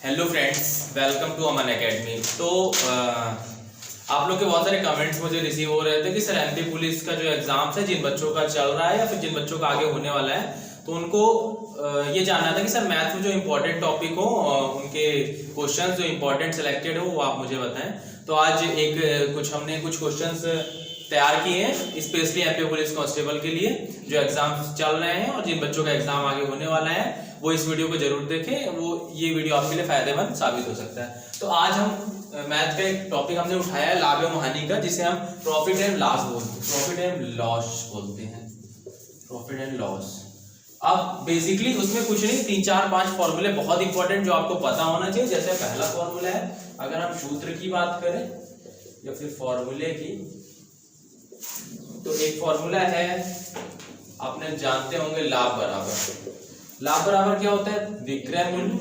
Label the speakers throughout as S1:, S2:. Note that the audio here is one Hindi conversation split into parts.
S1: Hello friends, welcome to Aman Academy. तो आप लोग के बहुत सारे कमेंट्स मुझे रिसीव हो रहे थे कि सर एमपी पुलिस का जो एग्जाम्स है, जिन बच्चों का चल रहा है या फिर जिन बच्चों का आगे होने वाला है, तो उनको ये जानना था कि सर मैथ में जो इम्पोर्टेंट टॉपिक हो उनके क्वेश्चंस जो इम्पोर्टेंट सिलेक्टेड हो वो आप मुझे बताएं। तो आज हमने कुछ क्वेश्चंस तैयार किए हैं स्पेशली एमपी पुलिस कांस्टेबल के लिए जो एग्जाम्स चल रहे हैं और जिन बच्चों का एग्जाम आगे होने वाला है वो इस वीडियो को जरूर देखें। ये वीडियो आपके लिए फायदेमंद साबित हो सकता है। तो आज हम मैथ का एक टॉपिक हमने उठाया है लाभ एवं हानि का, जिसे हम प्रॉफिट एंड लॉस बोलते हैं। Profit and loss. अब बेसिकली उसमें कुछ नहीं, 3-4-5 फॉर्मूले बहुत इंपॉर्टेंट जो आपको पता होना चाहिए। जैसे पहला फॉर्मूला है, अगर हम सूत्र की बात करें या फिर फॉर्मूले की, तो एक फॉर्मूला है आपने जानते होंगे, लाभ बराबर क्या होता है? विक्रय मूल्य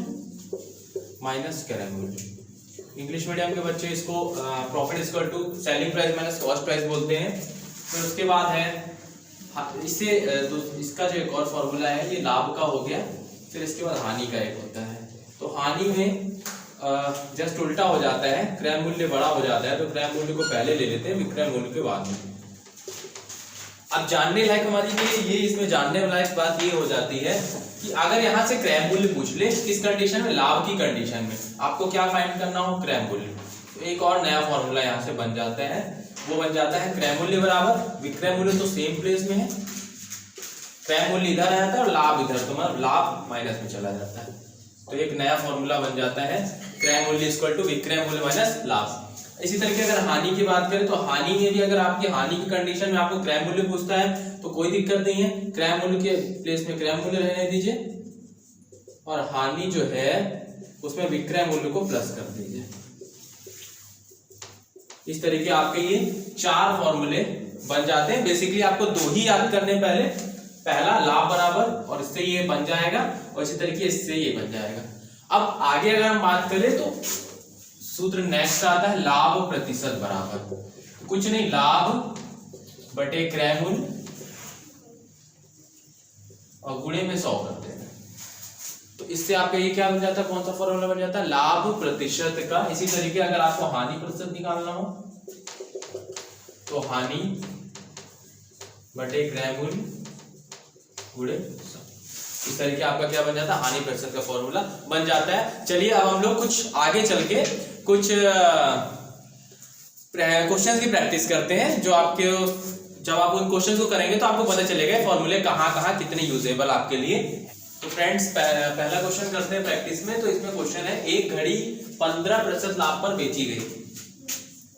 S1: माइनस क्रय मूल्य। इंग्लिश मीडियम के बच्चे इसको profit equal to selling price minus cost price बोलते हैं। फिर उसके बाद है इसका जो एक और फॉर्मूला है, ये लाभ का हो गया। फिर इसके बाद हानि का एक होता है। तो हानि में जस्ट उल्टा हो जाता है, क्रय मूल्य बड़ा हो जाता है तो क्रय मूल्य को पहले ले लेते हैं, विक्रय मूल्य के बाद में। अब जानने लायक हमारी ये इसमें जानने लायक बात ये हो जाती है कि अगर यहाँ से क्रय मूल्य पूछ ले, किस कंडीशन में? लाभ की कंडीशन में आपको क्या फाइंड करना हो? क्रय मूल्य। तो एक और नया फॉर्मूला यहाँ से बन जाता है, वो बन जाता है क्रय मूल्य बराबर विक्रय मूल्य, तो सेम प्लेस में है, क्रय मूल्य इधर आ जाता है और लाभ इधर, तो मतलब लाभ माइनस में चला जाता है। तो एक नया फॉर्मूला बन जाता है क्रय मूल्य इक्वल टू विक्रय मूल्य माइनस लाभ। इसी तरीके अगर हानि की बात करें तो हानि में भी अगर आपकी हानि की कंडीशन में आपको क्रय मूल्य पूछता है तो कोई दिक्कत नहीं है, क्रय मूल्य के प्लेस में क्रय मूल्य रहने दीजिए और हानि जो है उसमें विक्रय मूल्य को प्लस कर दीजिए। इस तरीके आपके ये 4 फॉर्मूले बन जाते हैं। बेसिकली आपको 2 ही याद करने, पहला लाभ बराबर और इससे ये बन जाएगा और इसी तरीके इससे ये बन जाएगा। अब आगे अगर हम बात करें तो सूत्र नेक्स्ट आता है लाभ प्रतिशत बराबर, कुछ नहीं, लाभ बटे क्रय मूल्य और गुणे में 100 करते हैं। तो इससे आपका ये क्या बन जाता है? कौन सा फॉर्मूला बन जाता है? लाभ प्रतिशत का। इसी तरीके अगर आपको हानि प्रतिशत निकालना हो तो हानि बटे क्रय मूल्य गुणे 100। इस तरीके आपका क्या बन जाता है? हानि प्रतिशत का फॉर्मूला बन जाता है। चलिए अब हम लोग कुछ आगे चल के कुछ क्वेश्चंस की प्रैक्टिस करते हैं, जो आपके जब आप उन क्वेश्चंस को करेंगे तो आपको पता चलेगा फॉर्मूले कहाँ कितने यूजेबल आपके लिए। तो फ्रेंड्स पहला क्वेश्चन करते हैं प्रैक्टिस में। तो इसमें क्वेश्चन है, एक घड़ी 15% लाभ पर बेची गई।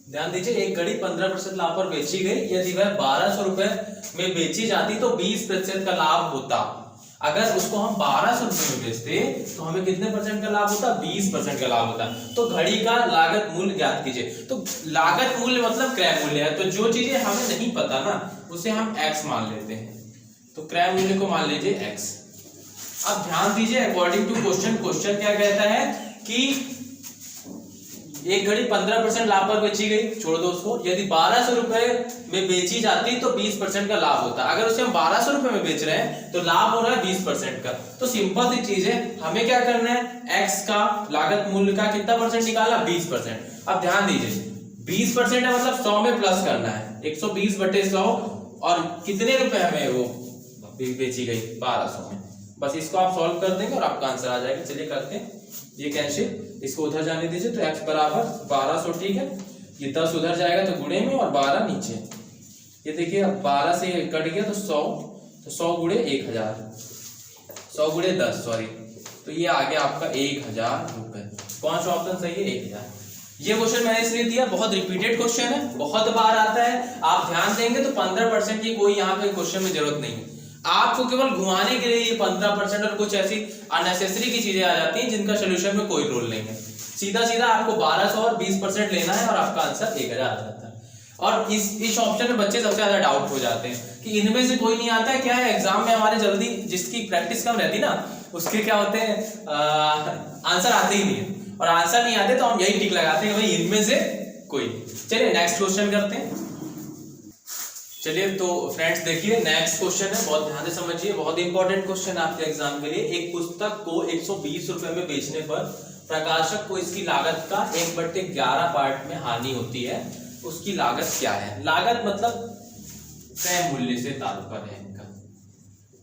S1: ध्यान दीजिए, एक घड़ी 15% लाभ पर बेची गई। यदि वह 1200 रुपए में बेची जाती तो 20% का लाभ होता। अगर उसको हम 1200 रुपए में बेचते तो हमें कितने परसेंट का लाभ होता? 20% का लाभ होता। तो घड़ी का लागत मूल्य ज्ञात कीजिए। तो लागत मूल्य मतलब क्रय मूल्य है, तो जो चीजें हमें नहीं पता ना उसे हम x मान लेते हैं। तो क्रय मूल्य को मान लीजिए x। अब ध्यान दीजिए, अकॉर्डिंग टू क्वेश्चन क्या कहता है कि एक घड़ी 15% लाभ पर बेची गई, छोड़ दो उसको। यदि 1200 रुपए में बेची जाती तो 20% का लाभ होता। अगर उसे हम 1200 रुपए में बेच रहे हैं तो लाभ हो रहा है 20% का। तो सिंपल सी चीज है, हमें क्या करना है? x का लागत मूल्य का कितना परसेंट निकालना? 20%। अब ध्यान दीजिए, 20% है मतलब 100 में प्लस करना है, 120 बटे 100 और कितने रुपए हमें वो बेची गई? 1200 में। बस इसको आप सॉल्व कर देंगे और आपका आंसर आ जाएगा। चलिए करते हैं, ये कैंसिल, इसको उधर जाने दीजिए। तो x बराबर 1200, ठीक है, ये 10 उधर जाएगा तो गुणे में और 12 नीचे। ये देखिए अब 12 से कट गया तो 100, तो 100 गुणे 1000, 100 गुणे 10 सॉरी, तो ये आ गया आपका 1000 रुपए। कौन सा ऑप्शन सही है? 1000। ये क्वेश्चन मैंने इसलिए दिया, बहुत रिपीटेड क्वेश्चन है, बहुत बार आता है। आप ध्यान देंगे तो 15% की कोई यहाँ पे क्वेश्चन में जरूरत नहीं है। आपको केवल घुमाने के लिए ये 15% और कुछ ऐसी अननेसेसरी की चीजें आ जाती हैं जिनका सोल्यूशन में कोई रोल नहीं है। सीधा सीधा आपको 1200 और 20% लेना है और आपका आंसर 1000 आ जाता है। और इस ऑप्शन में बच्चे सबसे ज्यादा डाउट हो जाते हैं कि इनमें से कोई नहीं आता है। क्या है, एग्जाम में हमारे जल्दी जिसकी प्रैक्टिस कम रहती ना उसके क्या होते हैं, आंसर आते ही नहीं है, और आंसर नहीं आते तो हम यही टिक लगाते हैं भाई इनमें से कोई। चलिए नेक्स्ट क्वेश्चन करते हैं। चलिए तो फ्रेंड्स देखिए नेक्स्ट क्वेश्चन है, बहुत ध्यान से समझिए, बहुत इंपॉर्टेंट क्वेश्चन है आपके एग्जाम के लिए। एक पुस्तक को 120 रुपए में बेचने पर प्रकाशक को इसकी लागत का 1/11 पार्ट में हानि होती है, उसकी लागत क्या है। लागत मतलब क्रय मूल्य से तात्पर्य है इनका,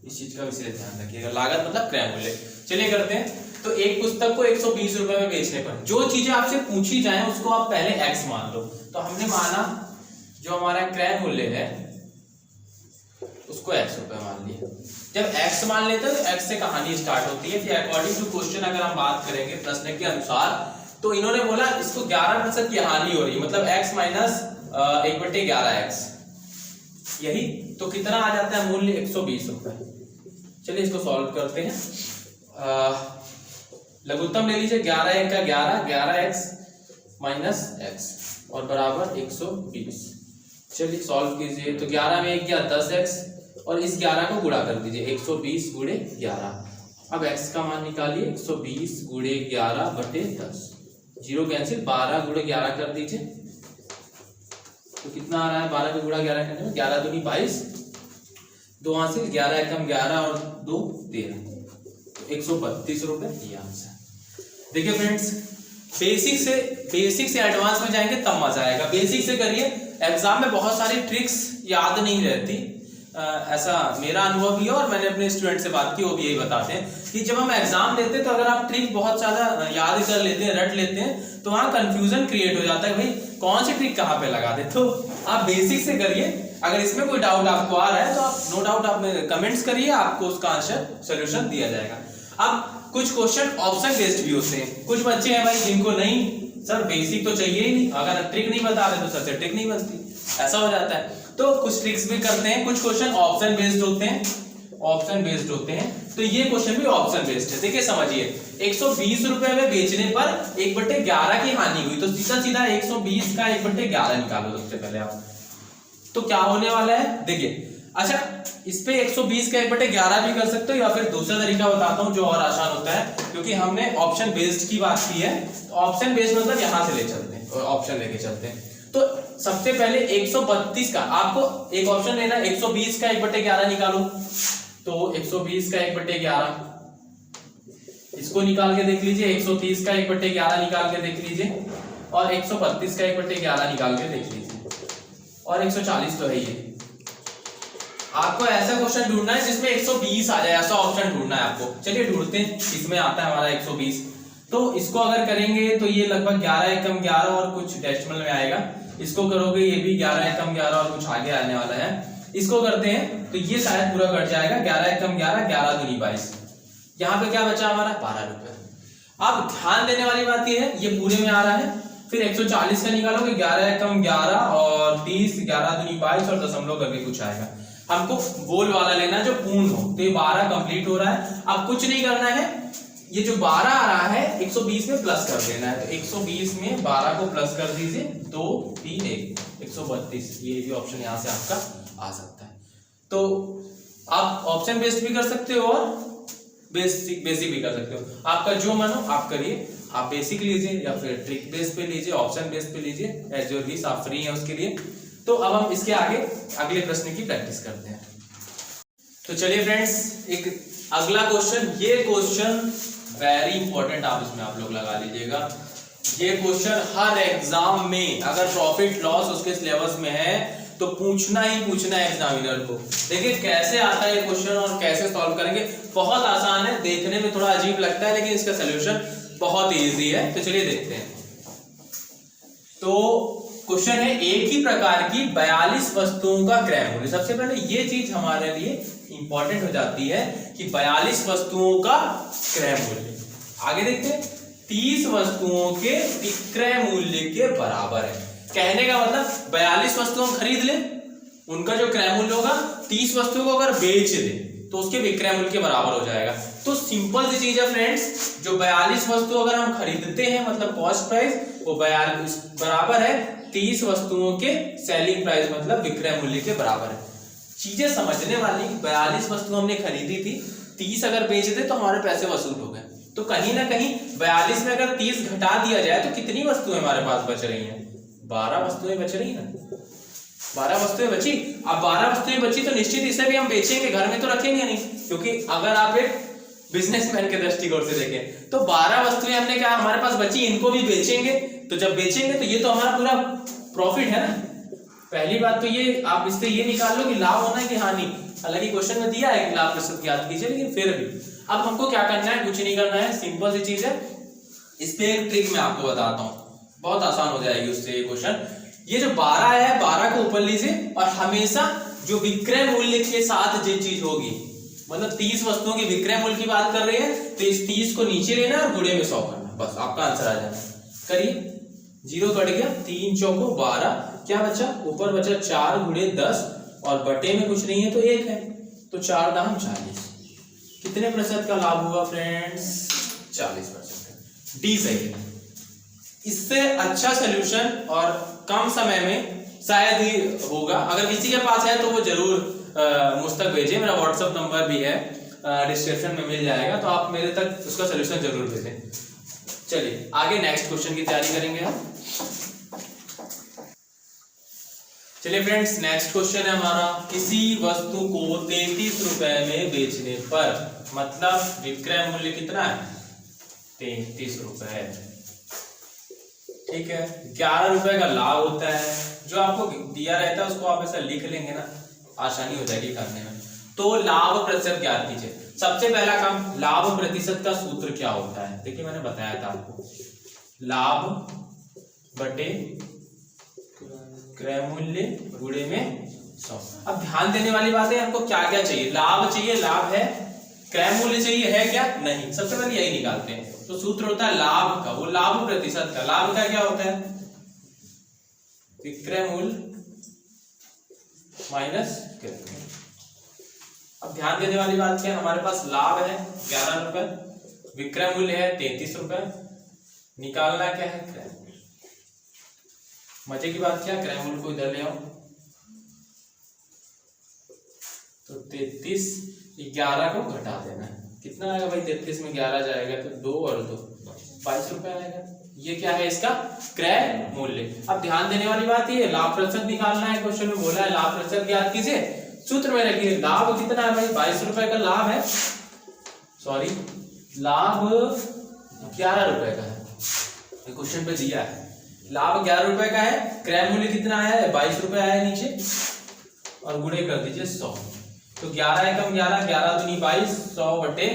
S1: इस चीज का विशेष ध्यान रखिएगा। लागत मतलब क्रय मूल्य। चलिए करते हैं। तो एक पुस्तक को 120 रुपए में बेचने पर जो चीजें आपसे पूछी जाए उसको आप पहले x मान लो। तो हमने माना जो हमारा क्रय मूल्य है उसको x रुपए मान लिया। जब x मान लेते हैं तो x से कहानी स्टार्ट होती है। फिर अकॉर्डिंग टू क्वेश्चन अगर हम बात करेंगे प्रश्न के अनुसार, तो इन्होंने बोला इसको 11% की हानि हो रही है, मतलब x माइनस 1/11x, यही तो कितना आ जाता है मूल्य 120 रुपए। चलिए इसको सॉल्व करते हैं। लघुत्तम ले लीजिए, 11 1 का 11, 11x माइनस x और बराबर 120। चलिए सॉल्व कीजिए। तो 11 में 1 गया 10x और इस 11 को गुणा कर दीजिए, 120 गुणे 11। अब x का मान निकालिए, 120 गुणे 11 बटे 10, 0 कैंसिल, 12 गुणे 11 कर दीजिए। तो कितना आ रहा है 12 को गुणा 11 करने में, 11 दूनी 22, 2 हासिल, 11 एकम 11 और 2 13, 132 रुपए ये आंसर। देखिए फ्रेंड्स, बेसिक से एडवांस में जाएंगे तब मजा आएगा। बेसिक से करिए, एग्जाम में बहुत सारी ट्रिक्स याद नहीं रहती, ऐसा मेरा अनुभव भी है और मैंने अपने स्टूडेंट से बात की, वो भी यही बताते हैं कि जब हम एग्जाम देते हैं तो अगर आप ट्रिक बहुत ज्यादा याद कर लेते हैं, रट लेते हैं, तो वहाँ कंफ्यूजन क्रिएट हो जाता है, भाई कौन सी ट्रिक कहाँ पे लगा दे। तो आप बेसिक से करिए। अगर इसमें कोई डाउट आपको आ रहा है तो आप नो डाउट आप कमेंट्स करिए, आपको उसका आंसर सोल्यूशन दिया जाएगा। अब कुछ क्वेश्चन ऑप्शन बेस्ड भी होते हैं। कुछ बच्चे हैं भाई जिनको नहीं, सर बेसिक तो चाहिए ही नहीं, अगर ट्रिक नहीं बता रहे तो सर से ट्रिक नहीं बनती, ऐसा हो जाता है। तो कुछ ट्रिक्स भी करते हैं। कुछ क्वेश्चन ऑप्शन बेस्ड होते हैं, ऑप्शन बेस्ड होते हैं, तो ये क्वेश्चन भी ऑप्शन बेस्ड है। देखिए समझिए, 120 रुपए में बेचने पर 1/11 की हानि हुई, तो सीधा सीधा 120 का 1/11 निकालो सबसे पहले आप, तो क्या होने वाला है देखिए। अच्छा, इस पे 120 का 1/11 भी कर सकते हो, या फिर दूसरा तरीका बताता हूं जो और आसान होता है, क्योंकि हमने ऑप्शन बेस्ड की बात की है। ऑप्शन बेस्ड मतलब यहां से ले चलते हैं, ऑप्शन लेके चलते हैं। तो सबसे पहले 132 का आपको एक ऑप्शन लेना है, 120 का 1/11 निकालो। तो 120 का 1/11 इसको निकाल के देख लीजिए, 130 का 1/11 निकाल के देख लीजिए, और 132 का 1/11 निकाल के देख लीजिए, और 140 तो है ये। आपको ऐसा क्वेश्चन ढूंढना है जिसमें 120 आ जाए, ऐसा ऑप्शन ढूंढना है आपको। चलिए ढूंढते हैं, इसमें आता है हमारा 120। तो इसको अगर करेंगे तो ये लगभग 11 एकम 11 और कुछ डेसिमल में आएगा। इसको करोगे ये भी 11 एकम 11 और कुछ आगे आने वाला है। इसको करते हैं तो ये शायद पूरा कट जाएगा, 11 एकम 11, 11 दूनी 22। यहाँ पे क्या बचा हमारा 12 रुपए। अब ध्यान देने वाली बात ये है, ये पूरे में आ रहा है। फिर 140 का निकालोगे, 11 एकम 11 और 30, 11 दूनी 22 और दशमलव करके कुछ आएगा। हमको वोल वाला लेना जो पूर्ण हो, तो ये 12 कंप्लीट हो रहा है। अब कुछ नहीं करना है, ये जो 12 आ रहा है 120 में प्लस कर देना है। तो 120 में 12 को प्लस कर दीजिए, 2 3 1 132। ये भी ऑप्शन यहाँ से आपका आ सकता है। तो आप ऑप्शन बेस्ड भी कर सकते हो और बेसिक भी कर सकते हो, आपका जो मन हो आप करिए। आप बेसिक लीजिए या फिर ट्रिक बेस पे लीजिए, ऑप्शन बेस पे लीजिए, एज योर विश, आप फ्री हैं उसके लिए। तो अब हम इसके आगे अगले प्रश्न की प्रैक्टिस करते हैं। तो चलिए फ्रेंड्स, एक अगला क्वेश्चन, ये क्वेश्चन वेरी इंपॉर्टेंट, आप इसमें आप लोग लगा लीजिएगा। ये क्वेश्चन हर एग्जाम में अगर प्रॉफिट लॉस उसके सिलेबस में है तो पूछना ही पूछना है एग्जामिनर को। देखिए कैसे आता है ये क्वेश्चन और कैसे सॉल्व करेंगे। बहुत आसान है, देखने में थोड़ा अजीब लगता है लेकिन इसका सोल्यूशन बहुत इजी है। तो चलिए देखते हैं। तो क्वेश्चन है, एक ही प्रकार की 42 वस्तुओं का क्रय मूल्य। सबसे पहले ये चीज हमारे लिए इंपॉर्टेंट हो जाती है कि 42 वस्तुओं का क्रय मूल्य। आगे देखते हैं, 30 वस्तुओं के विक्रय मूल्य के बराबर है। कहने का मतलब 42 वस्तुओं खरीद ले, उनका जो क्रय मूल्य होगा 30 वस्तुओं को अगर बेच दे तो उसके विक्रय मूल्य के बराबर हो जाएगा। तो सिंपल सी चीज है फ्रेंड्स, जो 42 वस्तु अगर हम खरीदते हैं मतलब कॉस्ट प्राइस, वो 42 बराबर है 30 वस्तुओं के सेलिंग प्राइस मतलब विक्रय मूल्य के बराबर है। चीजें समझने वाली, 42 वस्तु हमने खरीदी थी, 30 अगर बेच दे तो हमारे पैसे वसूल हो गए। तो कहीं ना कहीं 42 में अगर 30 घटा दिया जाए तो कितनी वस्तुएं हमारे पास बच रही हैं? 12 वस्तुएं बच रही ना, 12 वस्तुएं बची। अब 12 वस्तुएं बची तो निश्चित इसे भी हम बेचेंगे, घर में तो रखेंगे नहीं, क्योंकि अगर आप एक बिजनेसमैन के दृष्टिकोण से देखें तो 12 वस्तुएं हमने कहा हमारे पास बची, इनको भी बेचेंगे, तो जब बेचेंगे तो ये तो हमारा पूरा प्रॉफिट है ना। पहली बात तो ये आप इससे ये निकाल लो कि लाभ होना है कि हानि। हालांकि क्वेश्चन में दिया है कि लाभ प्रतिशत ज्ञात कीजिए, लेकिन फिर भी अब हमको क्या करना है, कुछ नहीं करना है, सिंपल सी चीज है। इस पे एक ट्रिक मैं आपको बताता हूँ, बहुत आसान हो जाएगी उससे ये क्वेश्चन। ये जो 12 है, 12 को ऊपर लीजिए और हमेशा जो विक्रय मूल्य के साथ जो चीज होगी, मतलब 30 वस्तुओं के विक्रय मूल्य की बात कर रहे हैं तो इस 30 को नीचे लेना और गुणे में 100 करना, बस आपका आंसर आ जाना। करिए, 0 कट गया, 3 चौको 12, क्या बचा, ऊपर बचा 4 गुणे 10 और बटे में कुछ नहीं है तो 1 है, तो 4 दाम 40। कितने प्रतिशत का लाभ हुआ फ्रेंड्स, 40%। डी सही है। इससे अच्छा सोल्यूशन और कम समय में शायद ही होगा। अगर किसी के पास है तो वो जरूर मुझ तक भेजें, मेरा व्हाट्सएप नंबर भी है, डिस्क्रिप्शन में मिल जाएगा, तो आप मेरे तक उसका सोल्यूशन जरूर भेजें। चलिए आगे नेक्स्ट क्वेश्चन की तैयारी करेंगे हम। चलिए फ्रेंड्स, नेक्स्ट क्वेश्चन है हमारा, किसी वस्तु को 33 रुपए में बेचने पर, मतलब विक्रय मूल्य कितना है, 33 रुपए, ठीक है, 11 रुपए का लाभ होता है। जो आपको दिया रहता है उसको आप ऐसा लिख लेंगे ना, आसानी हो जाएगी करने में। तो लाभ प्रतिशत ज्ञात कीजिए। सबसे पहला काम, लाभ प्रतिशत का सूत्र क्या होता है, देखिए मैंने बताया था आपको, लाभ बटे क्रय मूल्य गुणे में 100। अब ध्यान देने वाली बात है, आपको क्या क्या चाहिए, लाभ चाहिए, लाभ है, क्रय मूल्य चाहिए, है क्या, नहीं, सबसे पहले यही निकालते हैं। तो सूत्र होता है लाभ का, वो लाभ प्रतिशत का, लाभ का क्या होता है, विक्रय मूल्य माइनस क्रय मूल्य। अब ध्यान देने वाली बात क्या है, हमारे पास लाभ है 11 रुपए, विक्रय मूल्य है 33 रुपए, निकालना क्या है, क्रय मूल्य। मजे की बात क्या, क्रय मूल्य को इधर ले आओ, तो 33, 11 को घटा देना है, कितना आएगा भाई, 33 में 11 जाएगा तो 2 और 2 22 रुपए आएगा। ये क्या है, इसका क्रय मूल्य। अब ध्यान देने वाली बात ये, लाभ प्रतिशत निकालना है, क्वेश्चन में बोला है लाभ प्रतिशत ज्ञात कीजिए। सूत्र में रखिए, लाभ कितना है भाई, 22 रुपए का लाभ है, सॉरी लाभ 11 रुपए का है, क्वेश्चन पे दिया है लाभ 11 रुपए का है, क्रय मूल्य कितना आया है, 22 रुपए आया है नीचे, और गुणे कर दीजिए 100। तो 11 एकम 11, 11 दूनी 22, 100 बटे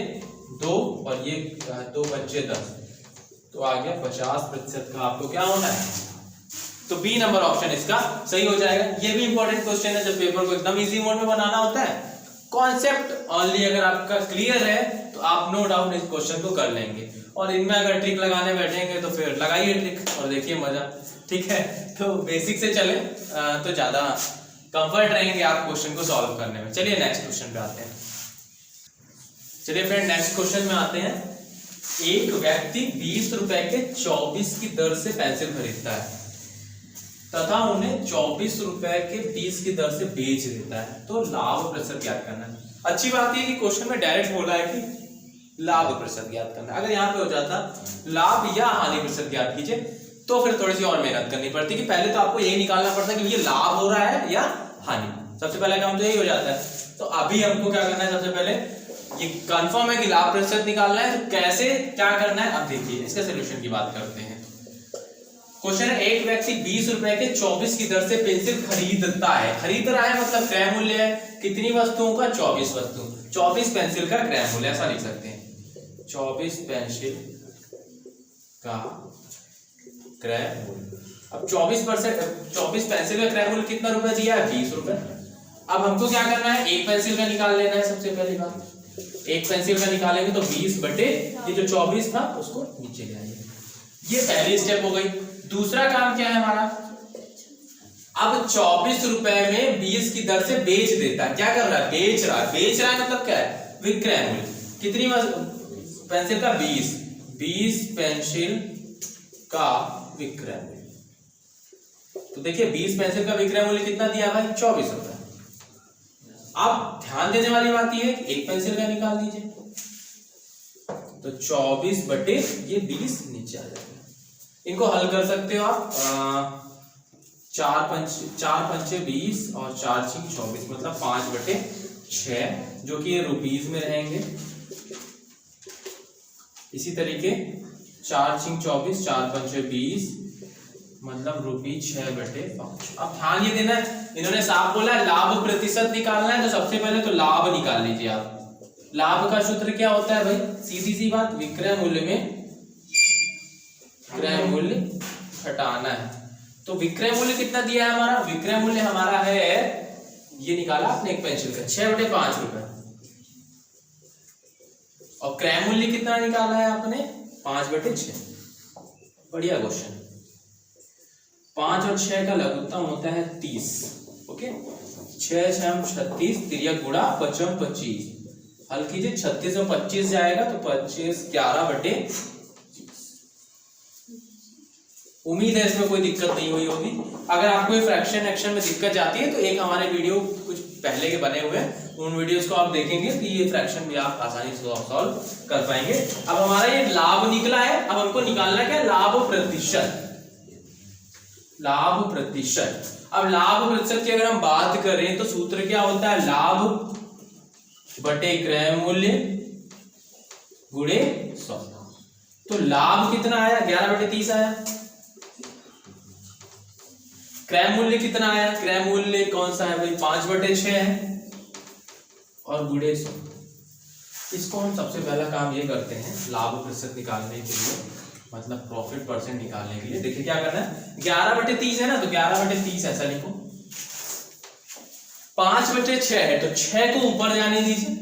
S1: 2 और ये 2 बच्चे 10, तो आ गया 50% का आपको क्या होना है, तो बी नंबर ऑप्शन इसका सही हो जाएगा। ये भी इंपॉर्टेंट क्वेश्चन है, जब पेपर को एकदम इजी मोड में बनाना होता है, कॉन्सेप्ट ओनली अगर आपका क्लियर है तो आप नो डाउट इस क्वेश्चन को कर लेंगे, और इनमें अगर ट्रिक लगाने बैठेंगे तो फिर लगाइए ट्रिक और देखिए मजा, ठीक है। तो बेसिक से चले तो ज्यादा कंफर्ट रहेंगे आप क्वेश्चन को सॉल्व करने में। चलिए नेक्स्ट क्वेश्चन पे आते हैं। चलिए फ्रेंड नेक्स्ट क्वेश्चन में आते हैं। एक व्यक्ति 20 रुपए के 24 की दर से पेंसिल खरीदता है तथा उन्हें 24 रुपए के 20 की दर से बेच देता है, तो लाभ प्रतिशत ज्ञात करना है। अच्छी बात है कि क्वेश्चन में डायरेक्ट बोला है कि लाभ प्रतिशत ज्ञात करना है। अगर यहाँ पे हो जाता लाभ या हानि प्रतिशत ज्ञात कीजिए तो फिर थोड़ी सी और मेहनत करनी पड़ती कि पहले तो आपको यही निकालना पड़ता है कि ये लाभ हो रहा है या हानि। सबसे पहले काम तो यही हो जाता है। तो अभी हमको क्या करना है, सबसे पहले ये कंफर्म है कि लाभ प्रतिशत निकालना है, तो कैसे क्या करना है अब देखिए, इसके सोल्यूशन की बात करते हैं। क्वेश्चन है, एक व्यक्ति 20 रुपए के 24 की दर से पेंसिल खरीदता है। खरीद रहा है मतलब क्रय मूल्य है, कितनी वस्तुओं का, 24 वस्तु, 24 पेंसिल का क्रय मूल्य, ऐसा लिख सकते हैं 24 पेंसिल का क्रय मूल्य। अब 24 पेंसिल का क्रय मूल्य कितना रुपए दिया है, 20 रुपए। अब हमको क्या करना है, एक पेंसिल का निकाल लेना है। सबसे पहली बात, एक पेंसिल का निकालेंगे तो 20 बटे ये जो 24 था उसको नीचे ले आइए, ये पहली स्टेप हो गई। दूसरा काम क्या है हमारा, अब 24 रुपए में 20 की दर से बेच देता है। क्या कर रहा है, बेच रहा है। बेच रहा है मतलब क्या है, विक्रय मूल्य। कितनी पेंसिल का, 20 पेंसिल का विक्रय मूल्य। तो देखिए 20 पेंसिल का विक्रय मूल्य कितना दिया भाई, 24 रुपए। अब ध्यान देने वाली बात यह है कि एक पेंसिल का निकाल दीजिए, तो 24 बटे ये 20 नीचे आ जाएगा। इनको हल कर सकते हो आप, 4 पंचे 20 और 4 छीक 24, मतलब 5 बटे 6, जो कि ये रुपीज में रहेंगे। इसी तरीके 4 × 24, 4 × 5 = 20, मतलब ₹6/5। अब ध्यान ये देना है, इन्होंने साफ बोला है लाभ प्रतिशत निकालना है, तो सबसे पहले तो लाभ निकाल लीजिए आप। लाभ का सूत्र क्या होता है भाई, सीधी सी बात, विक्रय मूल्य में क्रय मूल्य घटाना है। तो विक्रय मूल्य कितना दिया है हमारा, विक्रय मूल्य हमारा है, ये निकाला आपने एक पेंसिल का, 6/5 रुपए। और क्रय मूल्य कितना निकाला है आपने, 5/6। बढ़िया क्वेश्चन। 5 और 6 का लघुत्तम होता है 30। ओके, 6 × 6 = 36, तिर्यक गुणा 5 × 25। हल कीजिए, 36 में 25 जाएगा तो 25 11/। उम्मीद है इसमें कोई दिक्कत नहीं हुई होगी। अगर आपको फ्रैक्शन एक्शन में दिक्कत जाती है तो एक हमारे वीडियो कुछ पहले के बने हुए हैं, उन वीडियोस को आप देखेंगे तो ये फ्रैक्शन भी आप आसानी से सॉल्व कर पाएंगे। अब हमारा ये लाभ निकला है, अब हमको निकालना क्या है, लाभ प्रतिशत। लाभ प्रतिशत। अब लाभ प्रतिशत की अगर हम बात करें तो सूत्र क्या होता है, लाभ बटे क्रय मूल्य गुणे 100। तो लाभ कितना आया, 11/30 आया। क्रय मूल्य कितना आया, क्रय मूल्य कौन सा है भाई, 5/6 है, और गुणे 100। इसको हम सबसे पहला काम ये करते हैं लाभ प्रतिशत निकालने के लिए, मतलब प्रॉफिट परसेंट निकालने के लिए। देखिए क्या करना है, 11/30 है ना, तो 11/30 ऐसा लिखो। 5/6 है तो 6 को ऊपर जाने दीजिए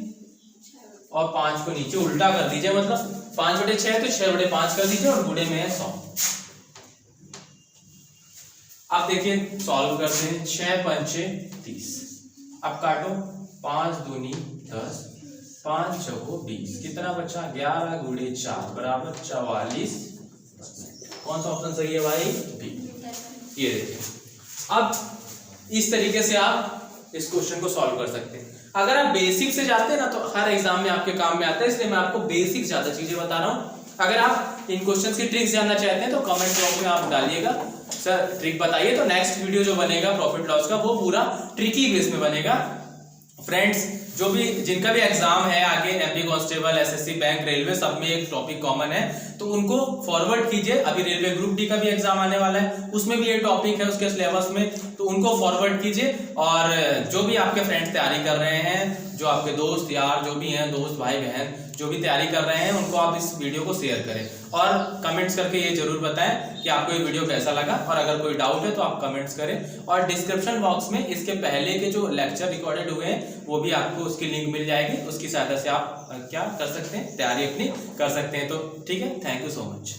S1: और 5 को नीचे, उल्टा कर दीजिए, मतलब 5/6 है तो 6/5 कर दीजिए और गुणे में है 100। अब देखिए सॉल्व करते हैं, 6 × 5 = 30। अब काटो, 5 × 2 = 10, 5 × 4 = 20, कितना बचा, 11 × 4 = 44। कौन सा ऑप्शन सही है भाई, बी। ये देखिए, अब इस तरीके से आप इस क्वेश्चन को सॉल्व कर सकते हैं। अगर आप बेसिक से जाते हैं ना तो हर एग्जाम में आपके काम में आता है, इसलिए मैं आपको बेसिक ज्यादा चीजें बता रहा हूं। अगर आप इन क्वेश्चंस की ट्रिक्स जानना चाहते हैं तो कमेंट बॉक्स में आप डालिएगा, सर ट्रिक बताइए, तो नेक्स्ट वीडियो जो बनेगा प्रॉफिट लॉस का वो पूरा ट्रिकी बेस में बनेगा। फ्रेंड्स, जो भी जिनका भी एग्जाम है आगे, MP constable, SSC, bank, railway, सब में एक टॉपिक कॉमन है, तो उनको फॉरवर्ड कीजिए। अभी रेलवे ग्रुप डी का भी एग्जाम आने वाला है, उसमें भी ये टॉपिक है उसके सिलेबस में, तो उनको फॉरवर्ड कीजिए। और जो भी आपके फ्रेंड्स तैयारी कर रहे हैं, जो आपके दोस्त यार जो भी हैं, दोस्त भाई बहन जो भी तैयारी कर रहे हैं, उनको आप इस वीडियो को शेयर करें और कमेंट्स करके ये जरूर बताएं कि आपको ये वीडियो कैसा लगा। और अगर कोई डाउट है तो आप कमेंट्स करें, और डिस्क्रिप्शन बॉक्स में इसके पहले के जो लेक्चर रिकॉर्डेड हुए हैं वो भी आपको उसकी लिंक मिल जाएगी, उसकी सहायता से आप क्या कर सकते हैं, तैयारी अपनी कर सकते हैं। तो ठीक है, थैंक यू सो मच।